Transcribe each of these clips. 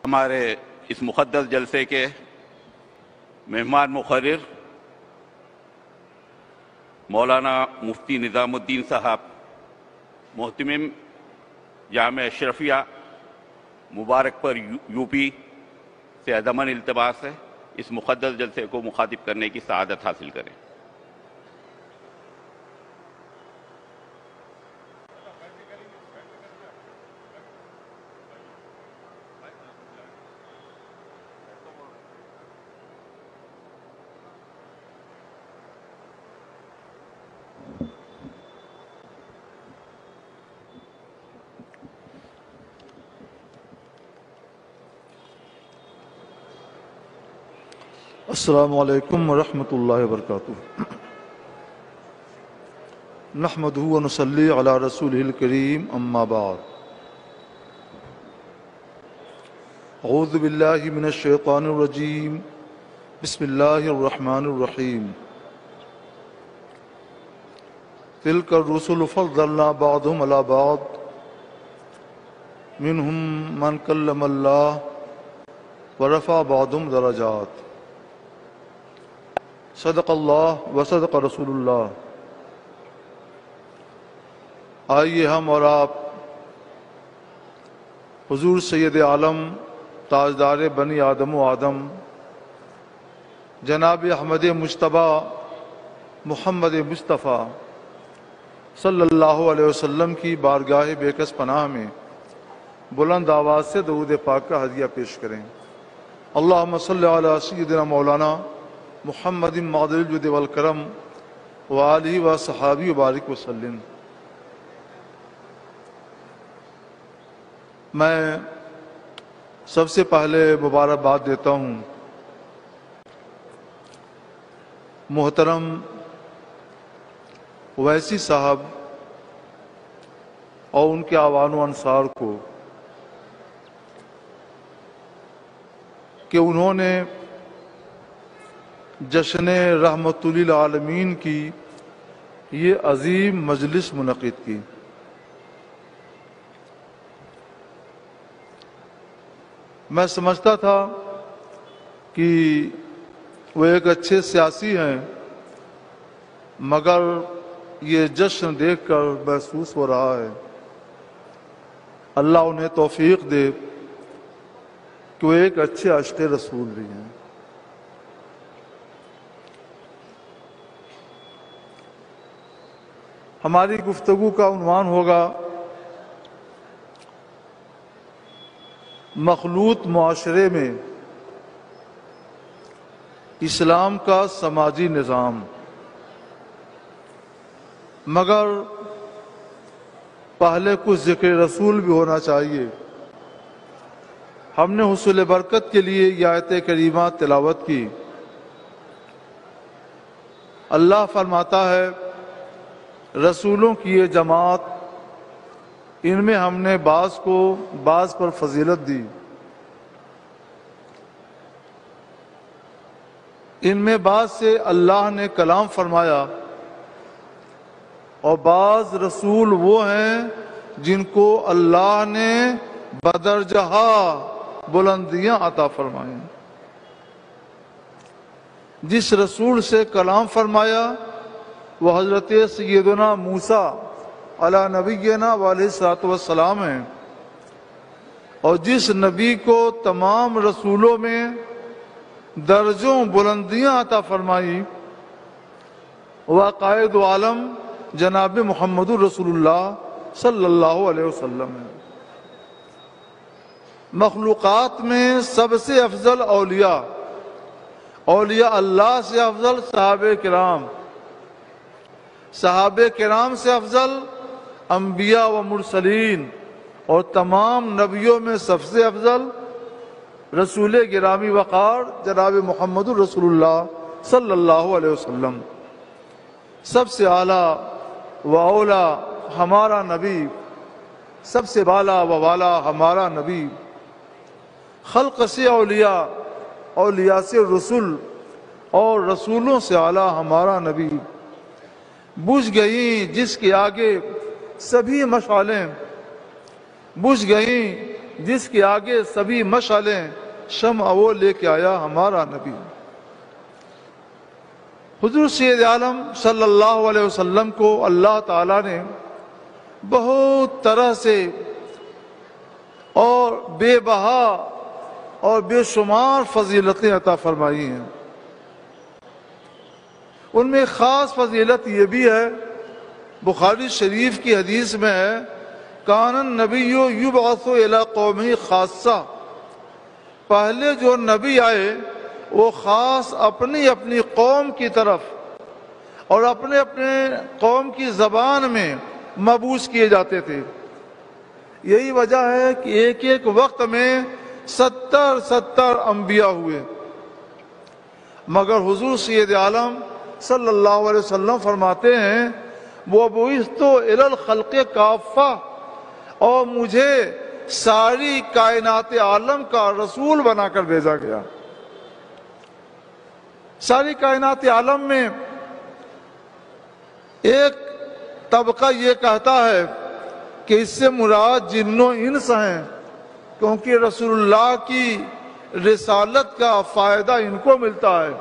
ہمارے اس مقدس جلسے کے مہمان مقرر مولانا مفتی نظام الدین صاحب، محتمم جامعہ اشرفیہ مبارک پر یو پی سے ادمن التماس ہے اس مقدس جلسے کو مخاطب کرنے کی سعادت حاصل کریں۔ السلام علیکم ورحمۃ اللہ وبرکاتہ۔ نحمدہ ونصلی علی رسولہ الکریم، اما بعد۔ اعوذ باللہ من الشیطان الرجیم، بسم اللہ الرحمن الرحیم۔ تلک الرسل فضلنا بعضهم علی بعض، منہم من کلم اللہ ورفع بعضهم درجات۔ صدق اللہ و صدق رسول اللہ۔ آئیے ہم اور آپ حضور سید عالم تاجدار بنی آدم و آدم جناب احمد مجتبیٰ محمد مصطفیٰ صلی اللہ علیہ وسلم کی بارگاہ بے کس پناہ میں بلند آواز سے درود پاک کا ہدیہ پیش کریں۔ اللہم صلی علی سیدنا مولانا محمد معدل الجود والکرم وآلہ و صحابی وبارک وسلم۔ میں سب سے پہلے مبارکباد دیتا ہوں محترم ویسی صاحب اور ان کے اعوان و انصار کو کہ انہوں نے جشن رحمت للعالمین کی یہ عظیم مجلس منعقد کی۔ میں سمجھتا تھا کہ وہ ایک اچھے سیاسی ہیں، مگر یہ جشن دیکھ کر محسوس ہو رہا ہے اللہ انہیں توفیق دے کہ وہ ایک اچھے عاشق رسول بھی ہیں۔ ہماری گفتگو کا عنوان ہوگا مخلوط معاشرے میں اسلام کا سماجی نظام، مگر پہلے کچھ ذکر رسول بھی ہونا چاہیے۔ ہم نے حصول برکت کے لیے یہ آیت کریمہ تلاوت کی۔ اللہ فرماتا ہے رسولوں کی یہ جماعت، ان میں ہم نے بعض کو بعض پر فضیلت دی، ان میں بعض سے اللہ نے کلام فرمایا، اور بعض رسول وہ ہیں جن کو اللہ نے بدرجہ بلندیاں عطا فرمائیں۔ جس رسول سے کلام فرمایا وہ حضرت سیدنا موسیٰ علی نبینا علیہ الصلوۃ والسلام ہیں، اور جس نبی کو تمام رسولوں میں درجوں بلندیاں عطا فرمائی وہ قائد عالم جناب محمد رسول اللہ صلی اللہ علیہ وسلم ہے۔ مخلوقات میں سب سے افضل اولیاء اللہ سے افضل صحابہ کرام، صحابہ کرام سے افضل انبیاء و مرسلین، اور تمام نبیوں میں سب سے افضل رسول گرامی وقار جناب محمد رسول اللہ صلی اللہ علیہ وسلم۔ سب سے اعلیٰ و اولا ہمارا نبی، سب سے بالا و والا ہمارا نبی، خلق سے اولیاء، اولیاء سے رسول، اور رسولوں سے اعلیٰ ہمارا نبی۔ بجھ گئیں جس کے آگے سبھی مشعلیں، بجھ گئیں جس کے آگے سبھی مشعلیں شمع وہ لے کے آیا ہمارا نبی۔ حضور سید عالم صلی اللہ علیہ وسلم کو اللہ تعالیٰ نے بہت طرح سے اور بے بہا اور بے شمار فضیلتیں عطا فرمائی ہیں۔ ان میں خاص فضیلت یہ بھی ہے، بخاری شریف کی حدیث میں ہے، کان النبی یبعث الی قومہ خاصہ، پہلے جو نبی آئے وہ خاص اپنی اپنی قوم کی طرف اور اپنے اپنے قوم کی زبان میں مبعوث کیے جاتے تھے۔ یہی وجہ ہے کہ ایک ایک وقت میں 70 انبیاء ہوئے، مگر حضور سید عالم صلی اللہ علیہ وسلم فرماتے ہیں وہ بعثت الی الخلق کافہ، اور مجھے ساری کائنات عالم کا رسول بنا کر بھیجا گیا۔ ساری کائنات عالم میں ایک طبقہ یہ کہتا ہے کہ اس سے مراد جن و انس ہیں، کیونکہ رسول اللہ کی رسالت کا فائدہ ان کو ملتا ہے،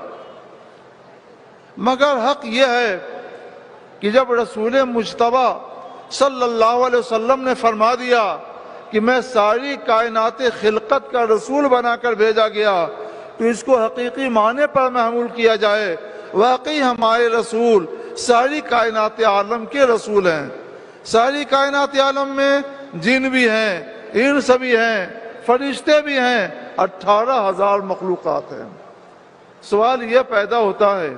مگر حق یہ ہے کہ جب رسول مجتبی صلی اللہ علیہ وسلم نے فرما دیا کہ میں ساری کائنات خلقت کا رسول بنا کر بھیجا گیا، تو اس کو حقیقی معنی پر محمول کیا جائے، واقعی ہمارے رسول ساری کائنات عالم کے رسول ہیں۔ ساری کائنات عالم میں جن بھی ہیں، انس بھی ہیں، فرشتے بھی ہیں، 18,000 مخلوقات ہیں۔ سوال یہ پیدا ہوتا ہے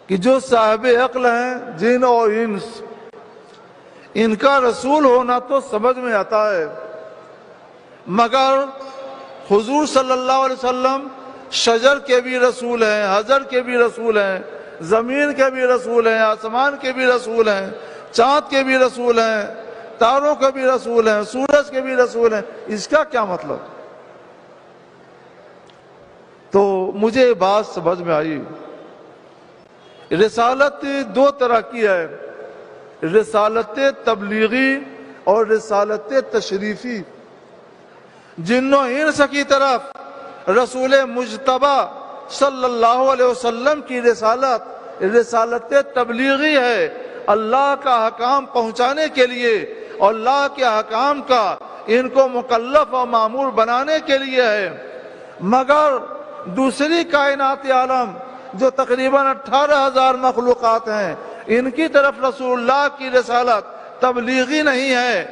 کہ جو صاحب عقل ہیں، جن اور انس، ان کا رسول ہونا تو سمجھ میں آتا ہے، مگر حضور صلی اللہ علیہ وسلم شجر کے بھی رسول ہیں، حجر کے بھی رسول ہیں، زمین کے بھی رسول ہیں، آسمان کے بھی رسول ہیں، چاند کے بھی رسول ہیں، تاروں کے بھی رسول ہیں، سورج کے بھی رسول ہیں۔ اس کا کیا مطلب؟ تو مجھے بات سمجھ میں آئی، رسالت دو طرح کی ہے، رسالت تبلیغی اور رسالت تشریفی۔ جن و انس کی طرف رسول مجتبی صلی اللہ علیہ وسلم کی رسالت تبلیغی ہے، اللہ کا حکام پہنچانے کے لیے اور اللہ کے حکام کا ان کو مکلف اور مامور بنانے کے لیے ہے، مگر دوسری کائنات عالم جو تقریباً 18,000 مخلوقات ہیں، ان کی طرف رسول اللہ کی رسالت تبلیغی نہیں ہے،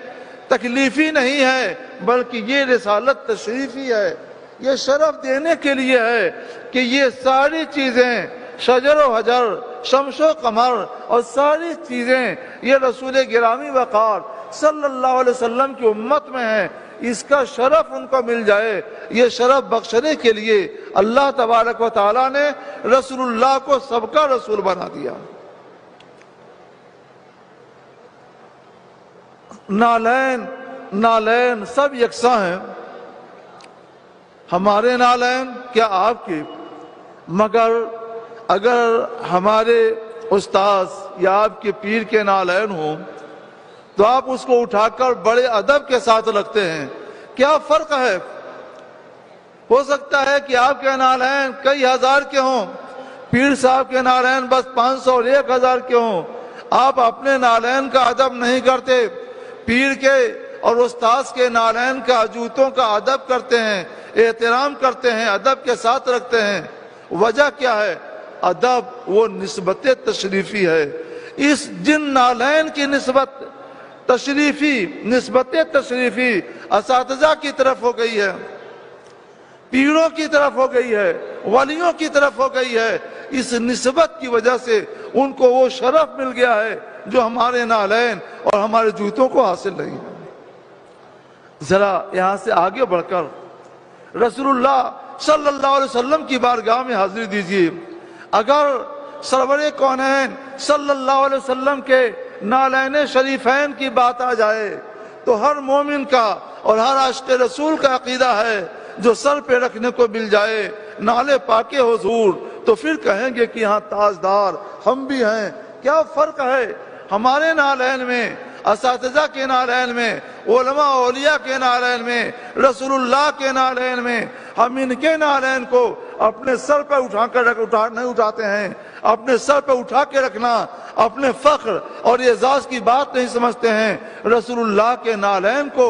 تکلیفی نہیں ہے، بلکہ یہ رسالت تشریفی ہے۔ یہ شرف دینے کے لیے ہے کہ یہ ساری چیزیں، شجر و حجر، شمس و قمر اور ساری چیزیں یہ رسول گرامی وقار صلی اللہ علیہ وسلم کی امت میں ہیں، اس کا شرف ان کو مل جائے۔ یہ شرف بخشنے کے لیے اللہ تبارک و تعالیٰ نے رسول اللہ کو سب کا رسول بنا دیا۔ نالین سب یکساں ہیں، ہمارے نالین کیا آپ کے، مگر اگر ہمارے استاذ یا آپ کے پیر کے نالین ہوں تو آپ اس کو اٹھا کر بڑے ادب کے ساتھ رکھتے ہیں۔ کیا فرق ہے؟ ہو سکتا ہے کہ آپ کے نالین کئی ہزار کے ہوں، پیر صاحب کے نالین بس 500 اور 1000 کے ہوں، آپ اپنے نالین کا ادب نہیں کرتے، پیر کے اور استاذ کے نالین کا، جوتوں کا ادب کرتے ہیں، احترام کرتے ہیں، ادب کے ساتھ رکھتے ہیں۔ وجہ کیا ہے؟ ادب وہ نسبت تشریفی ہے۔ اس جن نالین کی نسبت تشریفی اساتذہ کی طرف ہو گئی ہے، پیروں کی طرف ہو گئی ہے، ولیوں کی طرف ہو گئی ہے، اس نسبت کی وجہ سے ان کو وہ شرف مل گیا ہے جو ہمارے نالین اور ہمارے جوتوں کو حاصل نہیں ہے۔ ذرا یہاں سے آگے بڑھ کر رسول اللہ صلی اللہ علیہ وسلم کی بارگاہ میں حاضری دیجیے۔ اگر سرور کونین صلی اللہ علیہ وسلم کے نالین شریفین کی بات آ جائے تو ہر مومن کا اور ہر عاشق رسول کا عقیدہ ہے جو سر پہ رکھنے کو مل جائے نالے پاک حضور تو پھر کہیں گے کہ یہاں تاجدار ہم بھی ہیں۔ کیا فرق ہے؟ ہمارے نالین میں اساتذہ کے نالین میں، علماء اولیاء کے نالین میں، رسول اللہ کے نالین میں، ہم ان کے نالین کو اپنے سر پہ نہیں اٹھاتے ہیں، اپنے سر پہ اٹھا کے رکھنا اپنے فخر اور اعزاز کی بات نہیں سمجھتے ہیں، رسول اللہ کے نالین کو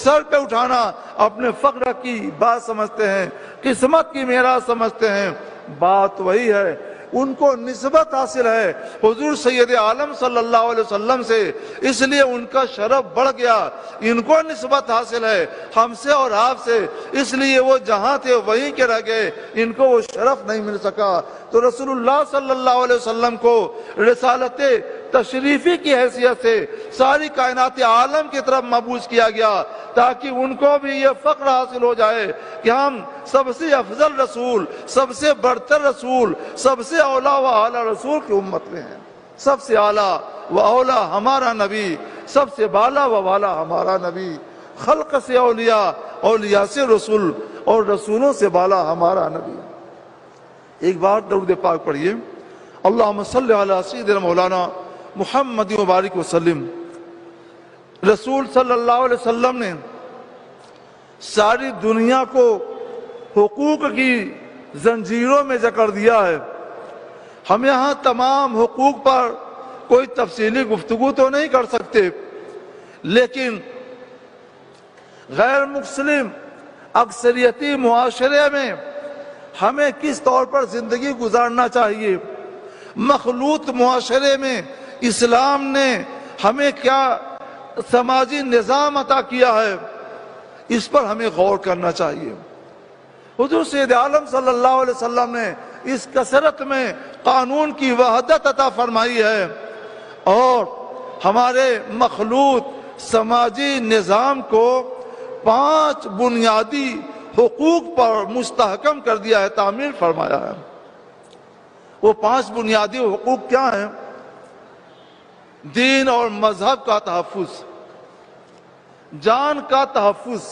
سر پہ اٹھانا اپنے فخر کی بات سمجھتے ہیں، قسمت کی میراث سمجھتے ہیں۔ بات وہی ہے، ان کو نسبت حاصل ہے حضور سید عالم صلی اللہ علیہ وسلم سے، اس لیے ان کا شرف بڑھ گیا۔ ان کو نسبت حاصل ہے ہم سے اور آپ سے، اس لیے وہ جہاں تھے وہیں کے رہ گئے، ان کو وہ شرف نہیں مل سکا۔ تو رسول اللہ صلی اللہ علیہ وسلم کو رسالت تشریفی کی حیثیت سے ساری کائنات عالم کی طرف مبعوث کیا گیا، تاکہ ان کو بھی یہ فخر حاصل ہو جائے کہ ہم سب سے افضل رسول، سب سے برتر رسول، سب سے اولا و اعلیٰ رسول کی امت میں ہیں۔ سب سے اعلیٰ و اولا ہمارا نبی، سب سے بالا و والا ہمارا نبی، خلق سے اولیاء، اولیاء سے رسول، اور رسولوں سے بالا ہمارا نبی۔ ایک بار درود پاک پڑھیے، اللہم صلی علی سیدنا مولانا محمد مبارک وسلم۔ رسول صلی اللہ علیہ وسلم نے ساری دنیا کو حقوق کی زنجیروں میں جکڑ دیا ہے۔ ہم یہاں تمام حقوق پر کوئی تفصیلی گفتگو تو نہیں کر سکتے، لیکن غیر مسلم اکثریتی معاشرے میں ہمیں کس طور پر زندگی گزارنا چاہیے، مخلوط معاشرے میں اسلام نے ہمیں کیا سماجی نظام عطا کیا ہے، اس پر ہمیں غور کرنا چاہیے۔ حضور سید عالم صلی اللہ علیہ وسلم نے اس کثرت میں قانون کی وحدت عطا فرمائی ہے، اور ہمارے مخلوط سماجی نظام کو 5 بنیادی حقوق پر مستحکم کر دیا ہے، تعمیل فرمایا ہے۔ وہ 5 بنیادی حقوق کیا ہیں؟ دین اور مذہب کا تحفظ، جان کا تحفظ،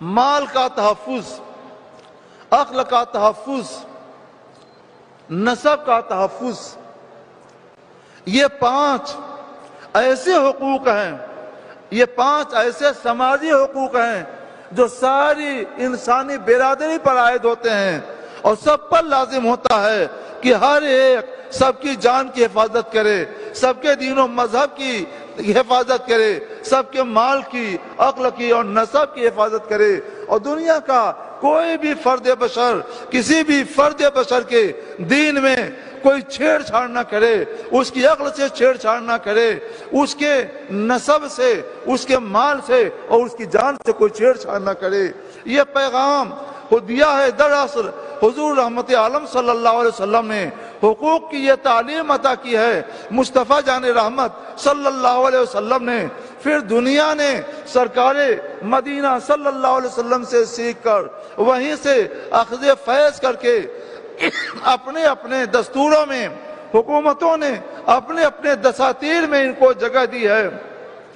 مال کا تحفظ، عقل کا تحفظ، نسب کا تحفظ۔ یہ 5 ایسے حقوق ہیں، یہ 5 ایسے سماجی حقوق ہیں جو ساری انسانی برادری پر عائد ہوتے ہیں، اور سب پر لازم ہوتا ہے کہ ہر ایک سب کی جان کی حفاظت کرے، سب کے دین و مذہب کی حفاظت کرے، سب کے مال کی، عقل کی اور نسب کی حفاظت کرے، اور دنیا کا کوئی بھی فرد بشر کسی بھی فرد بشر کے دین میں کوئی چھیڑ چھاڑ نہ کرے، اس کی عقل سے چھیڑ چھاڑ نہ کرے، اس کے نسب سے، اس کے مال سے اور اس کی جان سے کوئی چھیڑ چھاڑ نہ کرے۔ یہ پیغام دیا ہے دراصل حضور رحمت عالم صلی اللہ علیہ وسلم نے، حقوق کی یہ تعلیم عطا کی ہے مصطفیٰ جان رحمت صلی اللہ علیہ وسلم نے۔ پھر دنیا نے سرکار مدینہ صلی اللہ علیہ وسلم سے سیکھ کر، وہیں سے اخذ فیض کر کے اپنے اپنے دستوروں میں، حکومتوں نے اپنے اپنے دساتیر میں ان کو جگہ دی ہے،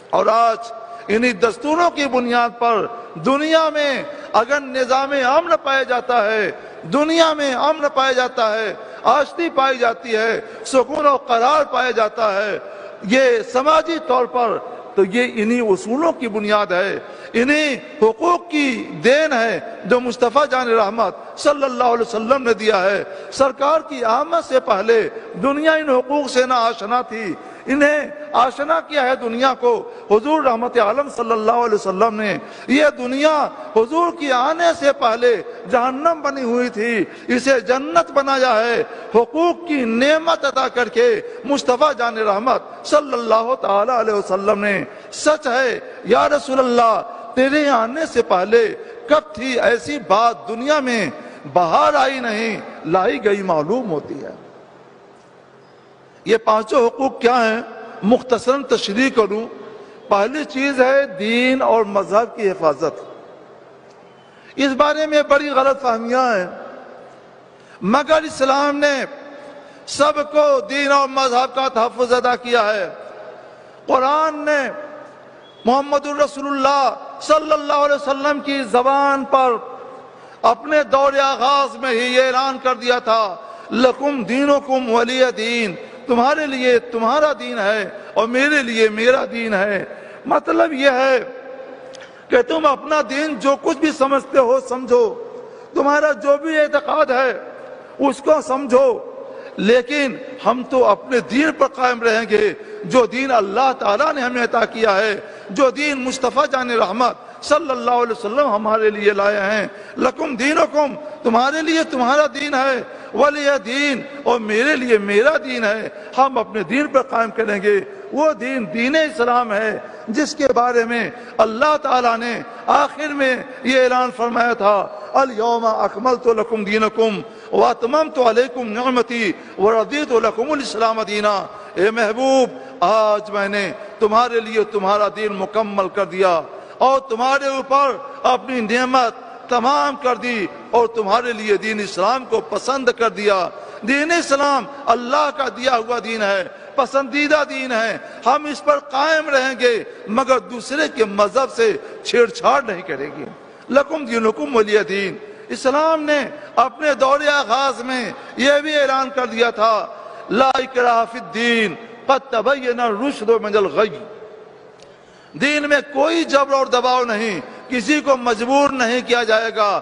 اور آج انہی دستوروں کی بنیاد پر دنیا میں اگر نظام امن پایا جاتا ہے، دنیا میں امن پایا جاتا ہے، آشتی پائی جاتی ہے، سکون و قرار پایا جاتا ہے، یہ سماجی طور پر، تو یہ انہی اصولوں کی بنیاد ہے، انہی حقوق کی دین ہے جو مصطفیٰ جان رحمت صلی اللہ علیہ وسلم نے دیا ہے۔ سرکار کی آمد سے پہلے دنیا ان حقوق سے نہ آشنا تھی، انہیں آشنا کیا ہے دنیا کو حضور رحمت عالم صلی اللہ علیہ وسلم نے۔ یہ دنیا حضور کی آنے سے پہلے جہنم بنی ہوئی تھی، اسے جنت بنایا ہے حقوق کی نعمت عطا کر کے مصطفیٰ جان رحمت صلی اللہ تعالی علیہ وسلم نے۔ سچ ہے یا رسول اللہ، تیرے آنے سے پہلے کب تھی ایسی بات دنیا میں، بہار آئی نہیں لائی گئی معلوم ہوتی ہے۔ یہ 5 حقوق کیا ہیں؟ مختصراً تشریح کروں۔ پہلی چیز ہے دین اور مذہب کی حفاظت۔ اس بارے میں بڑی غلط فہمیاں ہیں، مگر اسلام نے سب کو دین اور مذہب کا تحفظ ادا کیا ہے۔ قرآن نے محمد الرسول اللہ صلی اللہ علیہ وسلم کی زبان پر اپنے دور آغاز میں ہی یہ اعلان کر دیا تھا، لکم دینکم ولی دین، تمہارے لیے تمہارا دین ہے اور میرے لیے میرا دین ہے۔ مطلب یہ ہے کہ تم اپنا دین جو کچھ بھی سمجھتے ہو سمجھو، تمہارا جو بھی اعتقاد ہے اس کو سمجھو، لیکن ہم تو اپنے دین پر قائم رہیں گے جو دین اللہ تعالیٰ نے ہمیں عطا کیا ہے، جو دین مصطفیٰ جان رحمت صلی اللہ علیہ وسلم ہمارے لیے لائے ہیں۔ لکم دینکم، تمہارے لیے تمہارا دین ہے، ولی دین، اور میرے لیے میرا دین ہے۔ ہم اپنے دین پر قائم کریں گے، وہ دین دین اسلام ہے جس کے بارے میں اللہ تعالیٰ نے آخر میں یہ اعلان فرمایا تھا، الیوم اکملت لکم دینکم واتممت علیکم نعمتی ورضیت لکم الاسلام دینا۔ اے محبوب، آج میں نے تمہارے لیے تمہارا دین مکمل کر دیا اور تمہارے اوپر اپنی نعمت تمام کر دی اور تمہارے لیے دین اسلام کو پسند کر دیا۔ دین اسلام اللہ کا دیا ہوا دین ہے، پسندیدہ دین ہے، ہم اس پر قائم رہیں گے مگر دوسرے کے مذہب سے چھیڑ چھاڑ نہیں کریں گے۔ لکم دینکم ولی دین، اسلام نے اپنے دور آغاز میں یہ بھی اعلان کر دیا تھا، لا اکراہ فی الدین قد تبین الرشد من الغی، دین میں کوئی جبر اور دباؤ نہیں، کسی کو مجبور نہیں کیا جائے گا۔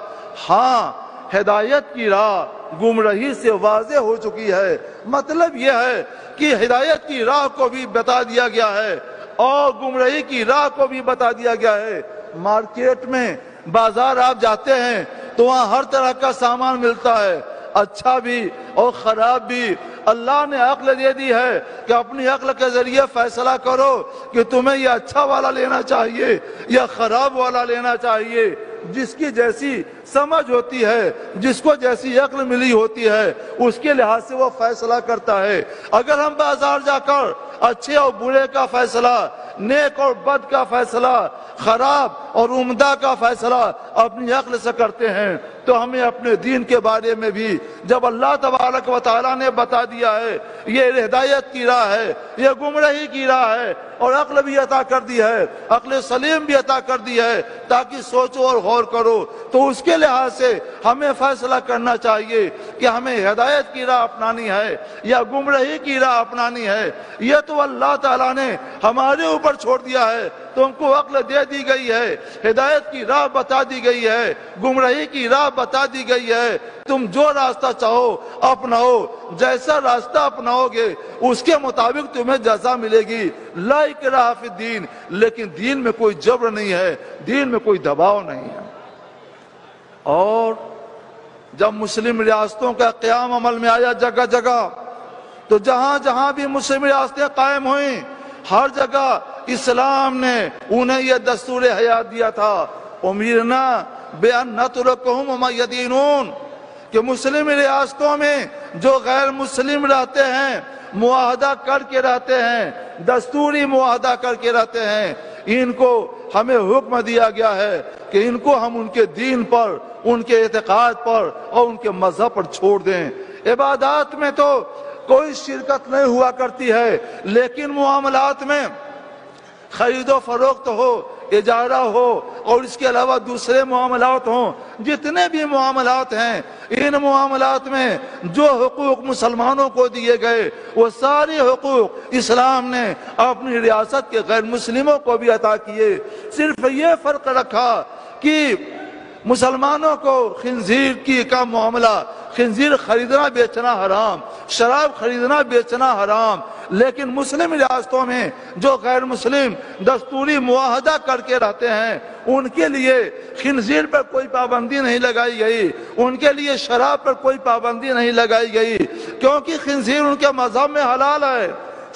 ہاں، ہدایت کی راہ گمراہی سے واضح ہو چکی ہے، مطلب یہ ہے کہ ہدایت کی راہ کو بھی بتا دیا گیا ہے اور گمراہی کی راہ کو بھی بتا دیا گیا ہے۔ مارکیٹ میں بازار آپ جاتے ہیں تو وہاں ہر طرح کا سامان ملتا ہے، اچھا بھی اور خراب بھی۔ اللہ نے عقل دے دی ہے کہ اپنی عقل کے ذریعے فیصلہ کرو کہ تمہیں یہ اچھا والا لینا چاہیے یا خراب والا لینا چاہیے۔ جس کی جیسی سمجھ ہوتی ہے، جس کو جیسی عقل ملی ہوتی ہے، اس کے لحاظ سے وہ فیصلہ کرتا ہے۔ اگر ہم بازار جا کر اچھے اور برے کا فیصلہ، نیک اور بد کا فیصلہ، خراب اور عمدہ کا فیصلہ اپنی عقل سے کرتے ہیں تو ہمیں اپنے دین کے بارے میں بھی جب اللہ تبارک و تعالیٰ نے بتا دیا ہے یہ ہدایت کی راہ ہے، یہ گمراہی کی راہ ہے، اور عقل بھی عطا کر دی ہے، عقل سلیم بھی عطا کر دی ہے تاکہ سوچو اور غور کرو، تو اس کے لحاظ سے ہمیں فیصلہ کرنا چاہیے کہ ہمیں ہدایت کی راہ اپنانی ہے یا گمراہی کی راہ اپنانی ہے۔ یہ تو اللہ تعالیٰ نے ہمارے اوپر چھوڑ دیا ہے، تم کو عقل دے دی گئی ہے، ہدایت کی راہ بتا دی گئی ہے، گمراہی کی راہ بتا دی گئی ہے، تم جو راستہ چاہو اپناؤ، جیسا راستہ اپناؤ گے اس کے مطابق تمہیں جزا ملے گی۔ لا اکراہ فی الدین، لیکن دین میں کوئی جبر نہیں ہے، دین میں کوئی دباؤ نہیں ہے۔ اور جب مسلم ریاستوں کا قیام عمل میں آیا جگہ جگہ، تو جہاں جہاں بھی مسلم ریاستیں قائم ہوئیں ہر جگہ اسلام نے انہیں یہ دستور حیات دیا تھا، امرنا بان نترکہم وما یدینون، کہ مسلم ریاستوں میں جو غیر مسلم رہتے ہیں، معاہدہ کر کے رہتے ہیں، دستوری معاہدہ کر کے رہتے ہیں، ان کو ہمیں حکم دیا گیا ہے کہ ان کو ہم ان کے دین پر، ان کے اعتقاد پر اور ان کے مذہب پر چھوڑ دیں۔ عبادات میں تو کوئی شرکت نہیں ہوا کرتی ہے، لیکن معاملات میں خرید و فروخت ہو، اجارہ ہو اور اس کے علاوہ دوسرے معاملات ہوں، جتنے بھی معاملات ہیں، ان معاملات میں جو حقوق مسلمانوں کو دیے گئے وہ سارے حقوق اسلام نے اپنی ریاست کے غیر مسلموں کو بھی عطا کیے۔ صرف یہ فرق رکھا کہ مسلمانوں کو خنزیر کی کا معاملہ، خنزیر خریدنا بیچنا حرام، شراب خریدنا بیچنا حرام، لیکن مسلم ریاستوں میں جو غیر مسلم دستوری معاہدہ کر کے رہتے ہیں ان کے لیے خنزیر پر کوئی پابندی نہیں لگائی گئی، ان کے لیے شراب پر کوئی پابندی نہیں لگائی گئی، کیونکہ خنزیر ان کے مذہب میں حلال ہے،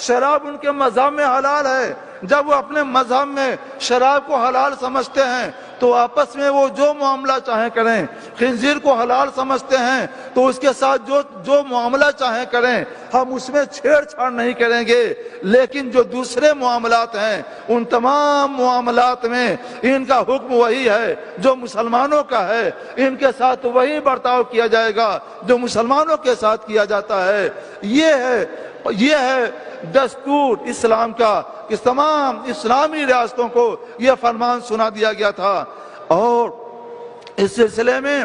شراب ان کے مذہب میں حلال ہے۔ جب وہ اپنے مذہب میں شراب کو حلال سمجھتے ہیں تو آپس میں وہ جو معاملہ چاہیں کریں، خنزیر کو حلال سمجھتے ہیں تو اس کے ساتھ جو معاملہ چاہیں کریں، ہم اس میں چھیڑ چھاڑ نہیں کریں گے، لیکن جو دوسرے معاملات ہیں ان تمام معاملات میں ان کا حکم وہی ہے جو مسلمانوں کا ہے، ان کے ساتھ وہی برتاؤ کیا جائے گا جو مسلمانوں کے ساتھ کیا جاتا ہے۔ یہ ہے دستور اسلام کا کہ تمام اسلامی ریاستوں کو یہ فرمان سنا دیا گیا تھا۔ اور اس سلسلے میں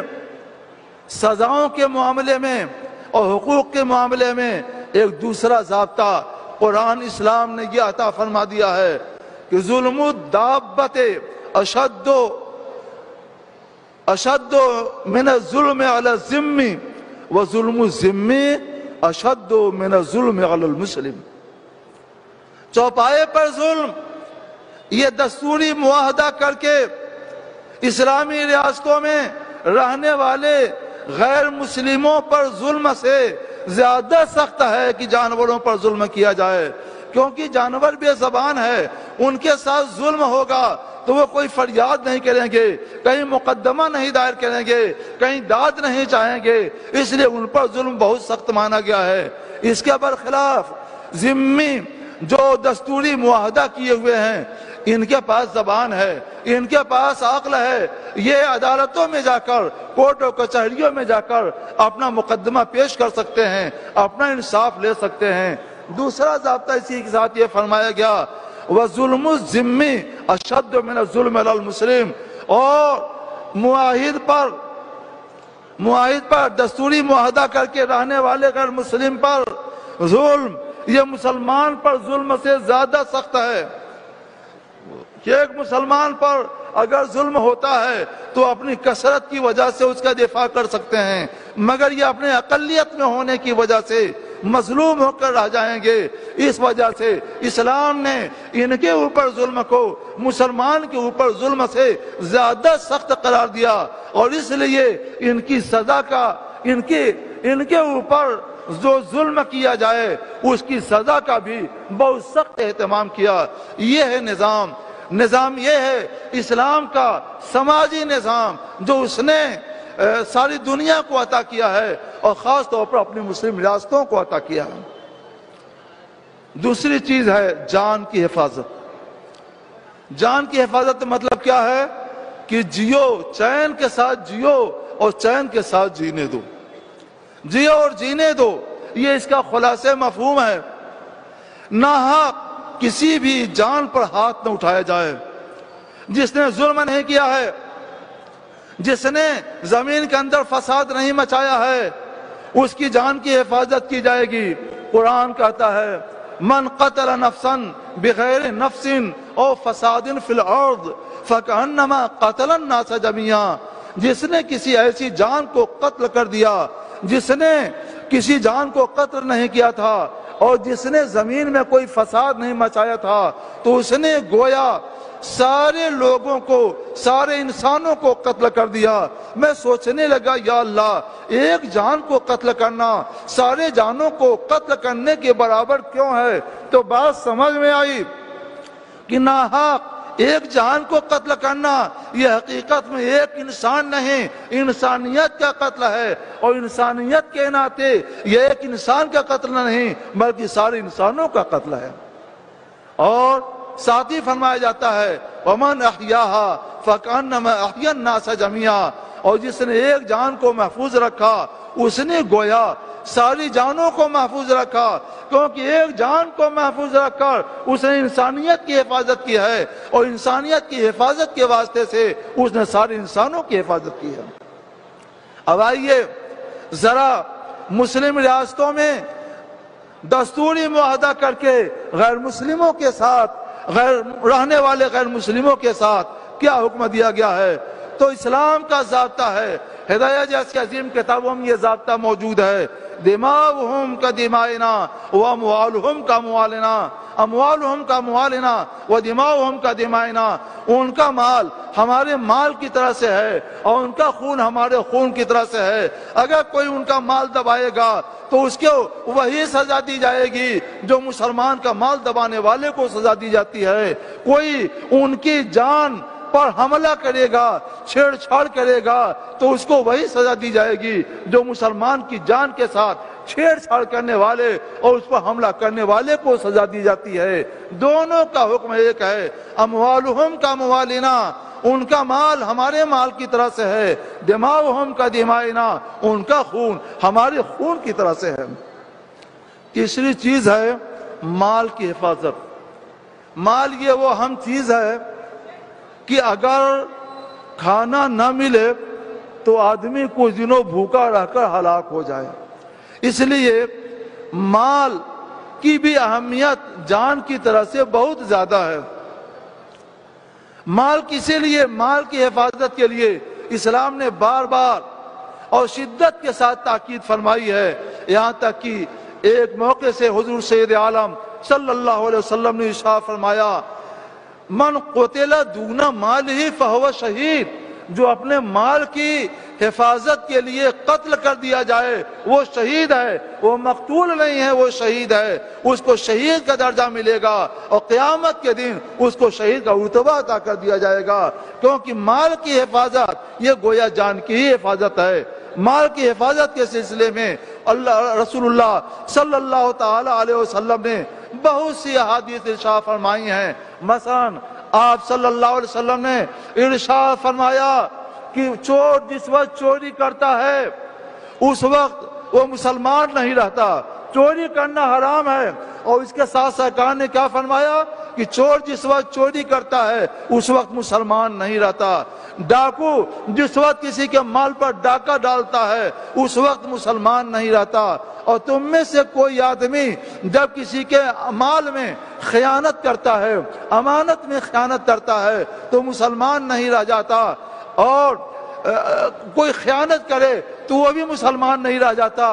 سزاؤں کے معاملے میں اور حقوق کے معاملے میں ایک دوسرا ضابطہ قرآن اسلام نے یہ عطا فرما دیا ہے کہ ظلم الدابت اشد من الظلم علی الذمی و ظلم الذمی اشد من الظلم علی المسلم. چوپائے پر ظلم، یہ دستوری معاہدہ کر کے اسلامی ریاستوں میں رہنے والے غیر مسلموں پر ظلم سے زیادہ سخت ہے کہ جانوروں پر ظلم کیا جائے، کیونکہ جانور بے زبان ہے، ان کے ساتھ ظلم ہوگا تو وہ کوئی فریاد نہیں کریں گے، کہیں مقدمہ نہیں دائر کریں گے، کہیں داد نہیں چاہیں گے، اس لیے ان پر ظلم بہت سخت مانا گیا ہے. اس کے برخلاف ذمی جو دستوری معاہدہ کیے ہوئے ہیں، ان کے پاس زبان ہے، ان کے پاس عقل ہے، یہ عدالتوں میں جا کر، کورٹ و کچہریوں میں جا کر اپنا مقدمہ پیش کر سکتے ہیں، اپنا انصاف لے سکتے ہیں. دوسرا ضابطہ اسی کے ساتھ یہ فرمایا گیا وَظُلْمُ الذِّمِّ أَشَدُّ مِنَ الظُّلْمِ عَلَى الْمُسْلِمِ، اور معاہد پر دستوری معاہدہ کر کے رہنے والے غیر مسلم پر ظلم، یہ مسلمان پر ظلم سے زیادہ سخت ہے. کہ ایک مسلمان پر اگر ظلم ہوتا ہے تو اپنی کثرت کی وجہ سے اس کا دفاع کر سکتے ہیں، مگر یہ اپنے اقلیت میں ہونے کی وجہ سے مظلوم ہو کر رہ جائیں گے. اس وجہ سے اسلام نے ان کے اوپر ظلم کو مسلمان کے اوپر ظلم سے زیادہ سخت قرار دیا، اور اس لیے ان کی سزا کا ان کے اوپر جو ظلم کیا جائے اس کی سزا کا بھی بہت سخت اہتمام کیا. یہ ہے نظام یہ ہے اسلام کا سماجی نظام جو اس نے ساری دنیا کو عطا کیا ہے، اور خاص طور پر اپنی مسلم ریاستوں کو عطا کیا ہے. دوسری چیز ہے جان کی حفاظت. جان کی حفاظت مطلب کیا ہے کہ جیو، چین کے ساتھ جیو اور چین کے ساتھ جینے دو، جیو اور جینے دو، یہ اس کا خلاصہ مفہوم ہے. ناحق کسی بھی جان پر ہاتھ نہ اٹھایا جائے. جس نے ظلم نہیں کیا ہے، جس نے زمین کے اندر فساد نہیں مچایا ہے، اس کی جان کی حفاظت کی جائے گی. قرآن کہتا ہے من قتل نفسا بغیر نفس او فساد فی الارض فکأنما قتل الناس جميعا. جس نے کسی ایسی جان کو قتل کر دیا جس نے کسی جان کو قتل نہیں کیا تھا، اور جس نے زمین میں کوئی فساد نہیں مچایا تھا، تو اس نے گویا سارے لوگوں کو، سارے انسانوں کو قتل کر دیا. میں سوچنے لگا یا اللہ، ایک جان کو قتل کرنا سارے جانوں کو قتل کرنے کے برابر کیوں ہے؟ تو بات سمجھ میں آئی کہ ناحق ایک جان کو قتل کرنا یہ حقیقت میں ایک انسان نہیں، انسانیت کا قتل ہے، اور انسانیت کے ناطے یہ ایک انسان کا قتل نہیں بلکہ سارے انسانوں کا قتل ہے. اور ساتھ ہی فرمایا جاتا ہے وَمَنْ أَحْيَاهَا فَكَأَنَّمَا أَحْيَا النَّاسَ جَمِيعًا. اور جس نے ایک جان کو محفوظ رکھا اس نے گویا ساری جانوں کو محفوظ رکھا، کیونکہ ایک جان کو محفوظ رکھ کر اس نے انسانیت کی حفاظت کی ہے، اور انسانیت کی حفاظت کے واسطے سے اس نے سارے انسانوں کی حفاظت کی ہے. اب آئیے ذرا مسلم ریاستوں میں دستوری معاہدہ کر کے غیر مسلموں کے ساتھ، رہنے والے غیر مسلموں کے ساتھ کیا حکم دیا گیا ہے. تو اسلام کا ضابطہ ہے، ہدایہ جیسی عظیم کتابوں میں یہ ضابطہ موجود ہے. دماؤہم کا دمائنا واموالہم کا اموالنا، اموالہم کا اموالنا ودماؤہم کا دمائنا. ان کا مال ہمارے مال کی طرح سے ہے اور ان کا خون ہمارے خون کی طرح سے ہے. اگر کوئی ان کا مال دبائے گا تو اس کو وہی سزا دی جائے گی جو مسلمان کا مال دبانے والے کو سزا دی جاتی ہے. کوئی ان کی جان پر حملہ کرے گا، چھیڑ چھاڑ کرے گا، تو اس کو وہی سزا دی جائے گی جو مسلمان کی جان کے ساتھ چھیڑ چھاڑ کرنے والے اور اس پر حملہ کرنے والے کو سزا دی جاتی ہے. دونوں کا حکم ایک ہے. اموالہم کا اموالنا، ان کا مال ہمارے مال کی طرح سے ہے. دماؤہم کا دمائنا، ان کا خون ہمارے خون کی طرح سے ہے. تیسری چیز ہے مال کی حفاظت. مال یہ وہ اہم چیز ہے کہ اگر کھانا نہ ملے تو آدمی کچھ دنوں بھوکا رہ کر ہلاک ہو جائے. اس لیے مال کی بھی اہمیت جان کی طرح سے بہت زیادہ ہے۔ مال کسی لیے، مال کی حفاظت کے لیے اسلام نے بار بار اور شدت کے ساتھ تاکید فرمائی ہے، یہاں تک کہ ایک موقع سے حضور سید عالم صلی اللہ علیہ وسلم نے ارشاد فرمایا، من قتل دون مالہ فہو شہید، جو اپنے مال کی حفاظت کے لیے قتل کر دیا جائے وہ شہید ہے، وہ مقتول نہیں ہے، وہ شہید ہے، اس کو شہید کا درجہ ملے گا اور قیامت کے دن اس کو شہید کا رتبہ عطا کر دیا جائے گا، کیونکہ مال کی حفاظت یہ گویا جان کی ہی حفاظت ہے۔ مال کی حفاظت کے سلسلے میں رسول اللہ صلی اللہ تعالی علیہ وسلم نے بہت سی احادیث ارشاد فرمائی ہیں۔ مثلا آپ صلی اللہ علیہ وسلم نے ارشاد فرمایا کہ چور جس وقت چوری کرتا ہے اس وقت وہ مسلمان نہیں رہتا، چوری کرنا حرام ہے، اور اس کے ساتھ سرکار نے کیا فرمایا کہ چور جس وقت چوری کرتا ہے اس وقت مسلمان نہیں رہتا، ڈاکو جس وقت کسی کے مال پر ڈاکہ ڈالتا ہے اس وقت مسلمان نہیں رہتا، اور تم میں سے کوئی آدمی جب کسی کے مال میں خیانت کرتا ہے، امانت میں خیانت کرتا ہے تو مسلمان نہیں رہ جاتا، اور کوئی خیانت کرے تو وہ بھی مسلمان نہیں رہ جاتا،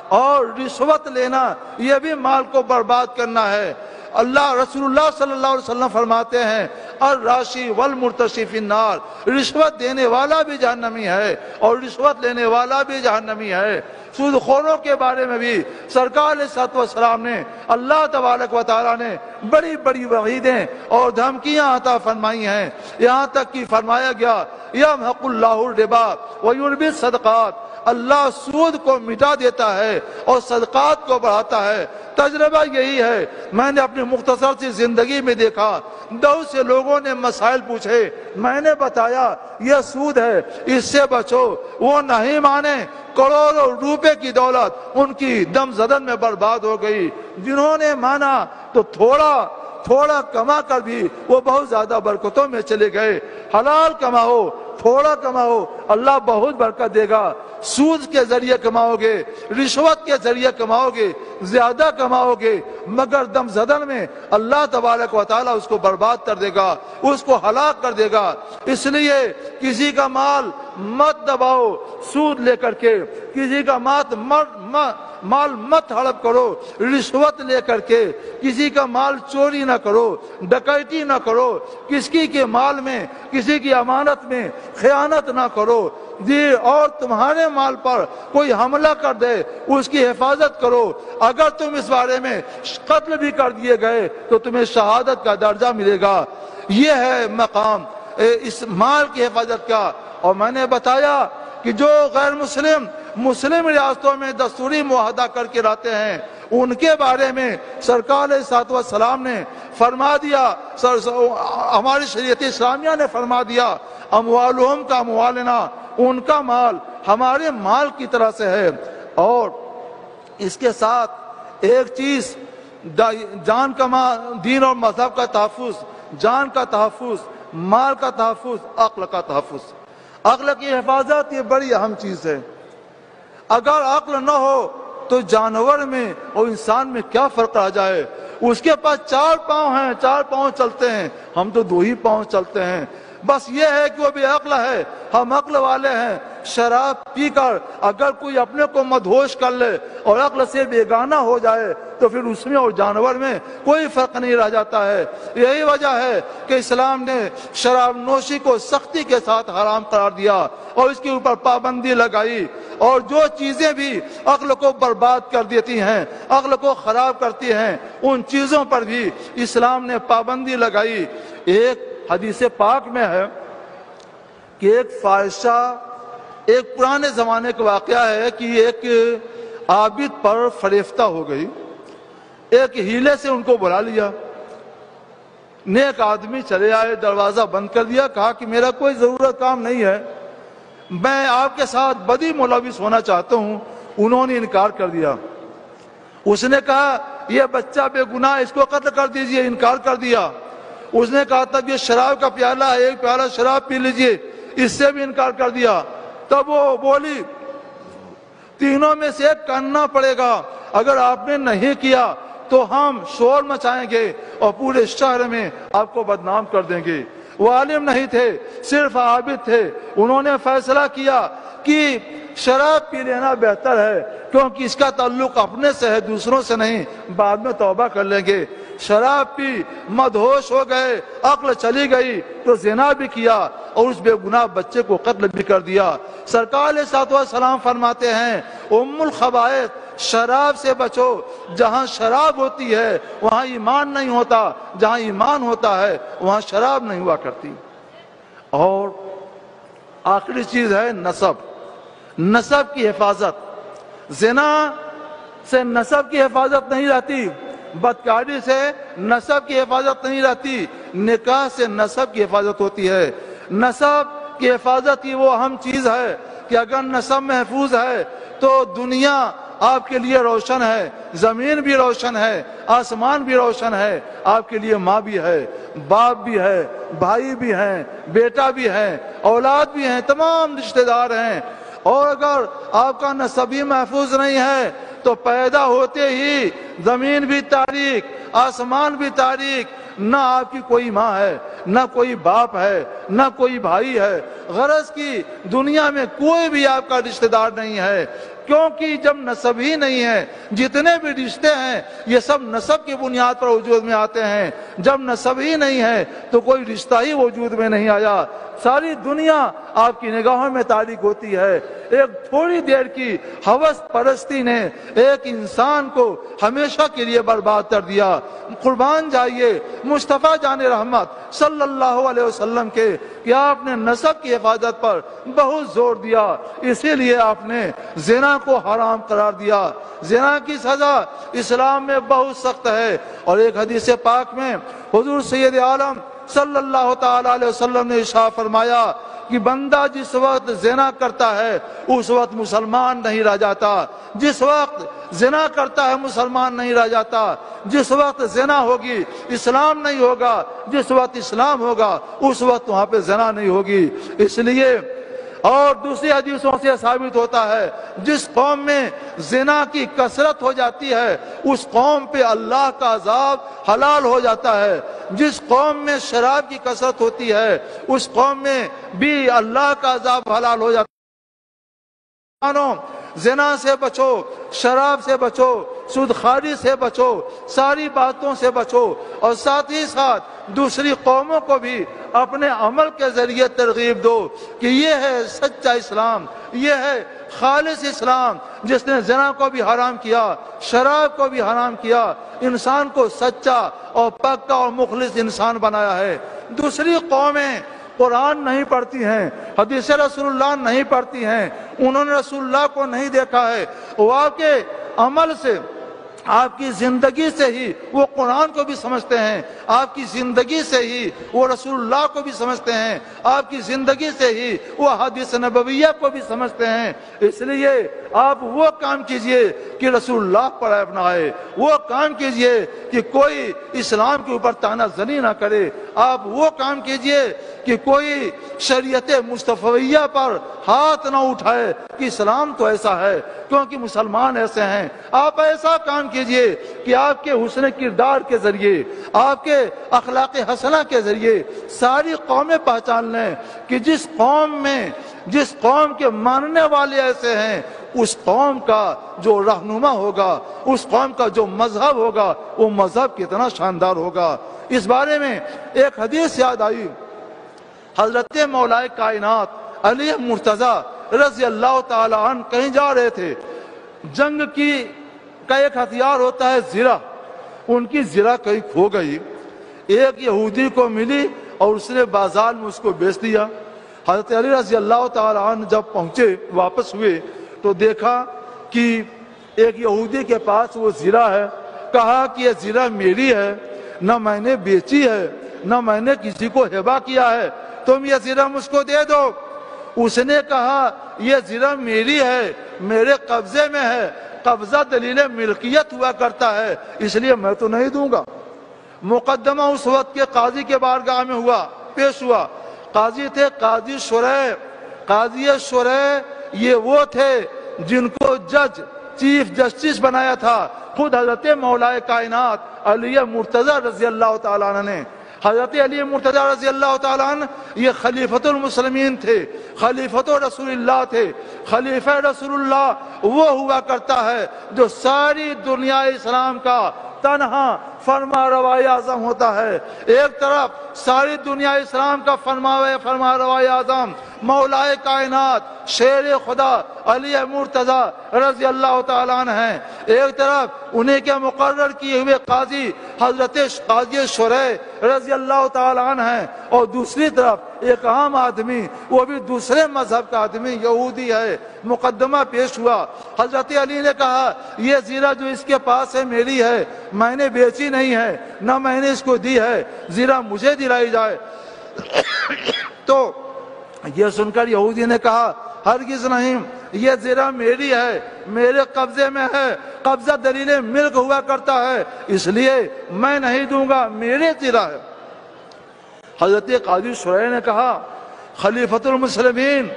اور رشوت لینا یہ بھی مال کو برباد کرنا ہے۔ رسول اللہ صلی اللہ علیہ وسلم فرماتے ہیں الراشی والمرتشی فی النار، رشوت دینے والا بھی جہنمی ہے اور رشوت لینے والا بھی جہنمی ہے۔ سود خوروں کے بارے میں بھی سرکار علیہ الصلوۃ والسلام نے، اللہ تبارک و تعالیٰ نے بڑی بڑی وعیدیں اور دھمکیاں عطا فرمائی ہیں، یہاں تک کہ فرمایا گیا یمحق اللہ الربا ویربی الصدقات، اللہ سود کو مٹا دیتا ہے اور صدقات کو بڑھاتا ہے۔ تجربہ یہی ہے، میں نے اپنی مختصر سی زندگی میں دیکھا، بہت سے لوگوں نے مسائل پوچھے، میں نے بتایا یہ سود ہے، اس سے بچو، وہ نہیں مانے، کروڑوں روپے کی دولت ان کی دم زدن میں برباد ہو گئی۔ جنہوں نے مانا تو تھوڑا کما کر بھی وہ بہت زیادہ برکتوں میں چلے گئے۔ حلال کماؤ، تھوڑا کماؤ، اللہ بہت برکت دے گا۔ سود کے ذریعے کماؤ گے، رشوت کے ذریعے کماؤ گے، زیادہ کماؤ گے، مگر دم زدن میں اللہ تبارک و تعالیٰ اس کو برباد کر دے گا، اس کو ہلاک کر دے گا۔ اس لیے کسی کا مال مت دباؤ سود لے کر کے، کسی کا مال مت ہڑپ کرو رشوت لے کر کے، کسی کا مال چوری نہ کرو، ڈکیتی نہ کرو، کسی کے مال میں، کسی کی امانت میں خیانت نہ کرو جی، اور تمہارے مال پر کوئی حملہ کر دے اس کی حفاظت کرو، اگر تم اس بارے میں قتل بھی کر دیے گئے تو تمہیں شہادت کا درجہ ملے گا۔ یہ ہے مقام اس مال کی حفاظت کا۔ اور میں نے بتایا کہ جو غیر مسلم ریاستوں میں دستوری معاہدہ کر کے رہتے ہیں ان کے بارے میں سرکار علیہ الصلوۃ والسلام نے فرما دیا، ہماری شریعت اسلامیہ نے فرما دیا اموالہم کا اموالنا، ان کا مال ہمارے مال کی طرح سے ہے۔ اور اس کے ساتھ ایک چیز جان کا دین اور مذہب کا تحفظ، جان کا تحفظ، مال کا تحفظ، عقل کا تحفظ، عقل کی حفاظت یہ بڑی اہم چیز ہے۔ اگر عقل نہ ہو تو جانور میں اور انسان میں کیا فرق رہ جائے؟ اس کے پاس 4 پاؤں ہیں، 4 پاؤں چلتے ہیں، ہم تو 2 ہی پاؤں چلتے ہیں۔ بس یہ ہے کہ وہ بے عقل ہے، ہم عقل والے ہیں۔ شراب پی کر اگر کوئی اپنے کو مدہوش کر لے اور عقل سے بیگانہ ہو جائے تو پھر اس میں اور جانور میں کوئی فرق نہیں رہ جاتا ہے۔ یہی وجہ ہے کہ اسلام نے شراب نوشی کو سختی کے ساتھ حرام قرار دیا اور اس کے اوپر پابندی لگائی، اور جو چیزیں بھی عقل کو برباد کر دیتی ہیں، عقل کو خراب کرتی ہیں، ان چیزوں پر بھی اسلام نے پابندی لگائی۔ ایک حدیث پاک میں ہے کہ ایک فاحشہ، ایک پرانے زمانے کا واقعہ ہے کہ ایک عابد پر فریفتہ ہو گئی، ایک ہیلے سے ان کو بلا لیا، نیک آدمی چلے آئے، دروازہ بند کر دیا، کہا کہ میرا کوئی ضرورت کام نہیں ہے، میں آپ کے ساتھ بدی ملوث ہونا چاہتا ہوں۔ انہوں نے انکار کر دیا۔ اس نے کہا یہ بچہ بے گناہ، اس کو قتل کر دیجئے، انکار کر دیا۔ اس نے کہا تب یہ شراب کا پیالہ ہے، 1 پیالہ شراب پی لیجئے، اس سے بھی انکار کر دیا۔ تب وہ بولی تینوں میں سے ایک کرنا پڑے گا، اگر آپ نے نہیں کیا تو ہم شور مچائیں گے اور پورے شہر میں آپ کو بدنام کر دیں گے۔ وہ عالم نہیں تھے، صرف عابد تھے۔ انہوں نے فیصلہ کیا کہ شراب پی لینا بہتر ہے، کیونکہ اس کا تعلق اپنے سے ہے، دوسروں سے نہیں، بعد میں توبہ کر لیں گے۔ شراب پی، مدہوش ہو گئے، عقل چلی گئی تو زنا بھی کیا اور اس بے گناہ بچے کو قتل بھی کر دیا۔ سرکار علیہ الصلوۃ والسلام فرماتے ہیں ام الخبائث شراب سے بچو، جہاں شراب ہوتی ہے وہاں ایمان نہیں ہوتا، جہاں ایمان ہوتا ہے وہاں شراب نہیں ہوا کرتی۔ اور آخری چیز ہے نسب کی حفاظت۔ زنا سے نسب کی حفاظت نہیں رہتی، بدکاری سے نسب کی حفاظت نہیں رہتی، نکاح سے نسب کی حفاظت ہوتی ہے۔ نسب کی حفاظت کی وہ اہم چیز ہے کہ اگر نسب محفوظ ہے تو دنیا آپ کے لیے روشن ہے، زمین بھی روشن ہے، آسمان بھی روشن ہے، آپ کے لیے ماں بھی ہے، باپ بھی ہے، بھائی بھی ہیں، بیٹا بھی ہے، اولاد بھی ہیں، تمام رشتہ دار ہیں۔ اور اگر آپ کا نسب ہی محفوظ نہیں ہے تو پیدا ہوتے ہی زمین بھی تاریک، آسمان بھی تاریک، نہ آپ کی کوئی ماں ہے، نہ کوئی باپ ہے، نہ کوئی بھائی ہے، غرض کی دنیا میں کوئی بھی آپ کا رشتہ دار نہیں ہے، کیونکہ جب نسب ہی نہیں ہے، جتنے بھی رشتے ہیں یہ سب نسب کی بنیاد پر وجود میں آتے ہیں۔ جب نسب ہی نہیں ہے تو کوئی رشتہ ہی وجود میں نہیں آیا، ساری دنیا آپ کی نگاہوں میں تاریک ہوتی ہے۔ ایک تھوڑی دیر کی ہوس پرستی نے ایک انسان کو ہمیشہ کے لیے برباد کر دیا۔ قربان جائیے مصطفیٰ جان رحمت صلی اللہ علیہ وسلم کے کہ آپ نے نسب کی حفاظت پر بہت زور دیا، اسی لیے آپ نے زنا کو حرام قرار دیا۔ زنا کی سزا اسلام میں بہت سخت ہے، اور ایک حدیث پاک میں حضور سید عالم صلی اللہ تعالی علیہ وسلم نے ارشاد فرمایا کہ بندہ جس وقت زنا کرتا ہے اس وقت مسلمان نہیں رہ جاتا، جس وقت زنا کرتا ہے مسلمان نہیں رہ جاتا، جس وقت زنا ہوگی اسلام نہیں ہوگا، جس وقت اسلام ہوگا اس وقت وہاں پہ زنا نہیں ہوگی۔ اس لیے اور دوسری حدیثوں سے ثابت ہوتا ہے جس قوم میں زنا کی کثرت ہو جاتی ہے اس قوم پہ اللہ کا عذاب حلال ہو جاتا ہے، جس قوم میں شراب کی کثرت ہوتی ہے اس قوم میں بھی اللہ کا عذاب حلال ہو جاتا ہے۔ زنا سے بچو، شراب سے بچو، سودخواری سے بچو، ساری باتوں سے بچو، اور ساتھ ہی ساتھ دوسری قوموں کو بھی اپنے عمل کے ذریعے ترغیب دو کہ یہ ہے سچا اسلام، یہ ہے خالص اسلام جس نے زنا کو بھی حرام کیا، شراب کو بھی حرام کیا، انسان کو سچا اور پکا اور مخلص انسان بنایا ہے۔ دوسری قومیں قرآن نہیں پڑھتی ہیں، حدیث رسول اللہ نہیں پڑھتی ہیں، انہوں نے رسول اللہ کو نہیں دیکھا ہے، وہ آپ کے عمل سے، آپ کی زندگی سے ہی وہ قرآن کو بھی سمجھتے ہیں، آپ کی زندگی سے ہی وہ رسول اللہ کو بھی سمجھتے ہیں، آپ کی زندگی سے ہی وہ حدیث نبویہ کو بھی سمجھتے ہیں۔ اس لیے آپ وہ کام کیجئے کہ رسول اللہ پر عیب نہ آئے، وہ کام کیجئے کہ کوئی اسلام کے اوپر طعنہ زنی نہ کرے، آپ وہ کام کیجئے کہ کوئی شریعت مصطفیہ پر ہاتھ نہ اٹھائے کہ اسلام تو ایسا ہے کیونکہ مسلمان ایسے ہیں۔ آپ ایسا کام کیجئے کہ آپ کے حسن کردار کے ذریعے، آپ کے اخلاق حسنہ کے ذریعے ساری قومیں پہچان لیں کہ جس قوم کے ماننے والے ایسے ہیں اس قوم کا جو رہنما ہوگا، اس قوم کا جو مذہب ہوگا وہ مذہب کتنا شاندار ہوگا۔ اس بارے میں ایک حدیث یاد آئی، حضرت مولا کائنات علی مرتضیٰ رضی اللہ تعالی عنہ کہیں جا رہے تھے، جنگ کا ایک ہتھیار ہوتا ہے زرہ، ان کی زرہ کہیں کھو گئی، ایک یہودی کو ملی اور اس نے بازار میں اس کو بیچ دیا۔ حضرت علی رضی اللہ تعالی عنہ جب پہنچے واپس ہوئے تو دیکھا کہ ایک یہودی کے پاس وہ زرہ ہے، کہا کہ یہ زرہ میری ہے، نہ میں نے بیچی ہے نہ میں نے کسی کو ہبہ کیا ہے، تم یہ زرہ مجھ کو دے دو۔ اس نے کہا یہ زرہ میری ہے، میرے قبضے میں ہے، قبضہ دلیل ملکیت ہوا کرتا ہے، اس لیے میں تو نہیں دوں گا۔ مقدمہ اس وقت کے قاضی کے بارگاہ میں پیش ہوا، قاضی تھے قاضی شریح۔ قاضی شریح یہ وہ تھے جن کو چیف جسٹس بنایا تھا خود حضرت مولا کائنات علی مرتضی رضی اللہ تعالیٰ عنہ نے، حضرت علی مرتضی رضی اللہ تعالیٰ عنہ یہ خلیفۃ المسلمین تھے، خلیفۃ رسول اللہ تھے۔ خلیفہ رسول اللہ وہ ہوا کرتا ہے جو ساری دنیا اسلام کا تنہا فرما روائی اعظم ہوتا ہے۔ ایک طرف ساری دنیا اسلام کا فرما روائی اعظم مولا کائنات شیر خدا علی مرتضی رضی اللہ تعالیٰ عنہ ہیں، ایک طرف انہیں کے مقرر کیے ہوئے قاضی حضرت قاضی شریح رضی اللہ تعالیٰ عنہ ہیں، اور دوسری طرف ایک عام آدمی، وہ بھی دوسرے مذہب کا آدمی، یہودی ہے۔ مقدمہ پیش ہوا، حضرت علی نے کہا یہ زیرہ جو اس کے پاس ہے میری ہے، میں نے بیچی نہیں ہے، نہ میں نے اس کو دی ہے، زیرہ مجھے دلائی جائے۔ تو یہ سن کر یہودی نے کہا ہرگز نہیں، یہ زیرہ میری ہے، میرے قبضے میں ہے، قبضہ دلیل ملک ہوا کرتا ہے، اس لیے میں نہیں دوں گا، میرے زیرہ ہے۔ حضرت قاضی شریح نے کہا خلیفۃ المسلمین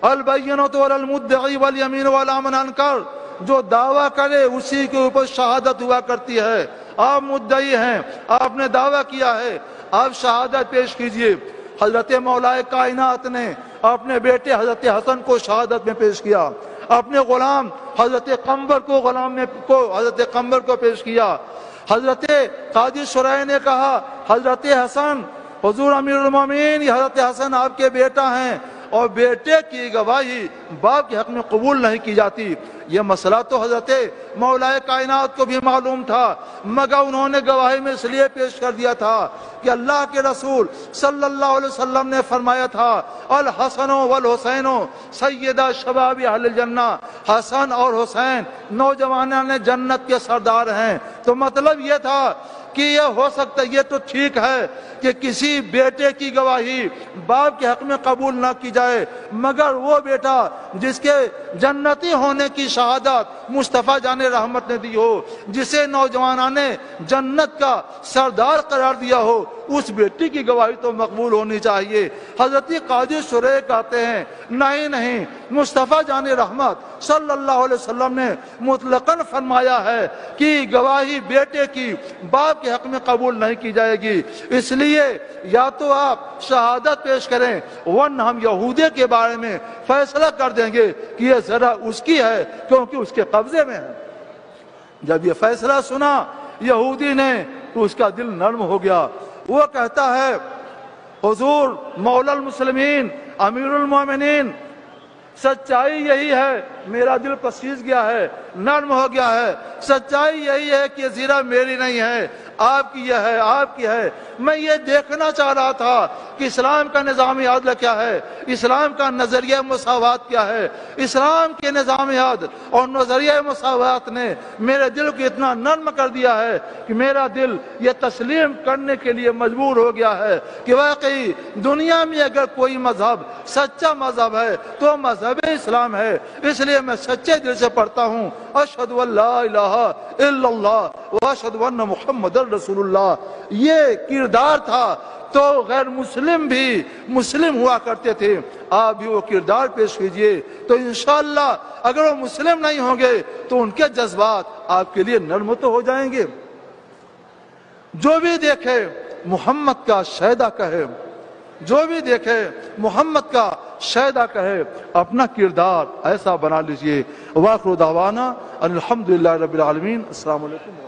البینۃ علی المدعی والیمین علی من انکر، جو دعویٰ کرے اسی کے اوپر شہادت ہوا کرتی ہے۔ آپ مدعی ہیں، آپ نے دعویٰ کیا ہے، آپ شہادت پیش کیجئے۔ حضرت مولا کائنات نے اپنے بیٹے حضرت حسن کو شہادت میں پیش کیا، اپنے غلام حضرت قمبر کو پیش کیا۔ حضرت قاضی شریح نے کہا حضرت حسن، حضور امیر المومنین، یہ حضرت حسن آپ کے بیٹا ہیں، اور بیٹے کی گواہی باپ کے حق میں قبول نہیں کی جاتی۔ یہ مسئلہ تو حضرت مولا کائنات کو بھی معلوم تھا، مگر انہوں نے گواہی میں اس لیے پیش کر دیا تھا کہ اللہ کے رسول صلی اللہ علیہ وسلم نے فرمایا تھا الحسن والحسین سیدہ شباب اہل الجنہ، حسن اور حسین نوجوانان جنت کے سردار ہیں۔ تو مطلب یہ تھا کہ یہ ہو سکتا ہے، یہ تو ٹھیک ہے کہ کسی بیٹے کی گواہی باپ کے حق میں قبول نہ کی جائے، مگر وہ بیٹا جس کے جنتی ہونے کی شہادت مصطفیٰ جان رحمت نے دی ہو، جسے نوجوانان جنت کا سردار قرار دیا ہو، اس بیٹی کی گواہی تو مقبول ہونی چاہیے۔ حضرت قاضی شریح کہتے ہیں نہیں، مصطفیٰ جان رحمت صلی اللہ علیہ وسلم نے مطلقاً فرمایا ہے کہ گواہی بیٹے کی باپ کے حق میں قبول نہیں کی جائے گی، اس لیے یا تو آپ شہادت پیش کریں، ورنہ ہم یہودی کے بارے میں فیصلہ کر دیں گے کہ یہ ذرا اس کی ہے کیونکہ اس کے قبضے میں ہے۔ جب یہ فیصلہ سنا یہودی نے تو اس کا دل نرم ہو گیا، وہ کہتا ہے حضور مولا المسلمین امیر المومنین، سچائی یہی ہے، میرا دل پسیج گیا ہے، نرم ہو گیا ہے، سچائی یہی ہے کہ یہ زیرہ میری نہیں ہے، آپ کی یہ ہے، آپ کی ہے۔ میں یہ دیکھنا چاہ رہا تھا کہ اسلام کا نظام عدل کیا ہے، اسلام کا نظریہ مساوات کیا ہے۔ اسلام کے نظام عدل اور نظریہ مساوات نے میرے دل کو اتنا نرم کر دیا ہے کہ میرا دل یہ تسلیم کرنے کے لیے مجبور ہو گیا ہے کہ واقعی دنیا میں اگر کوئی مذہب سچا مذہب ہے تو مذہب اسلام ہے۔ اس لیے میں سچے دل سے پڑھتا ہوں اشہد ان لا الہ الا اللہ واشہد ان محمد رسول اللہ۔ یہ کردار تھا تو غیر مسلم بھی مسلم ہوا کرتے تھے، آپ بھی وہ کردار پیش کیجئے تو انشاءاللہ اگر وہ مسلم نہیں ہوں گے تو ان کے جذبات آپ کے لیے نرم تو ہو جائیں گے۔ جو بھی دیکھے محمد کا شہدہ کہے، جو بھی دیکھے محمد کا شہدہ کہے، اپنا کردار ایسا بنا لیجئے۔ وآخر دعوانا الحمدللہ رب العالمین۔ السلام علیکم۔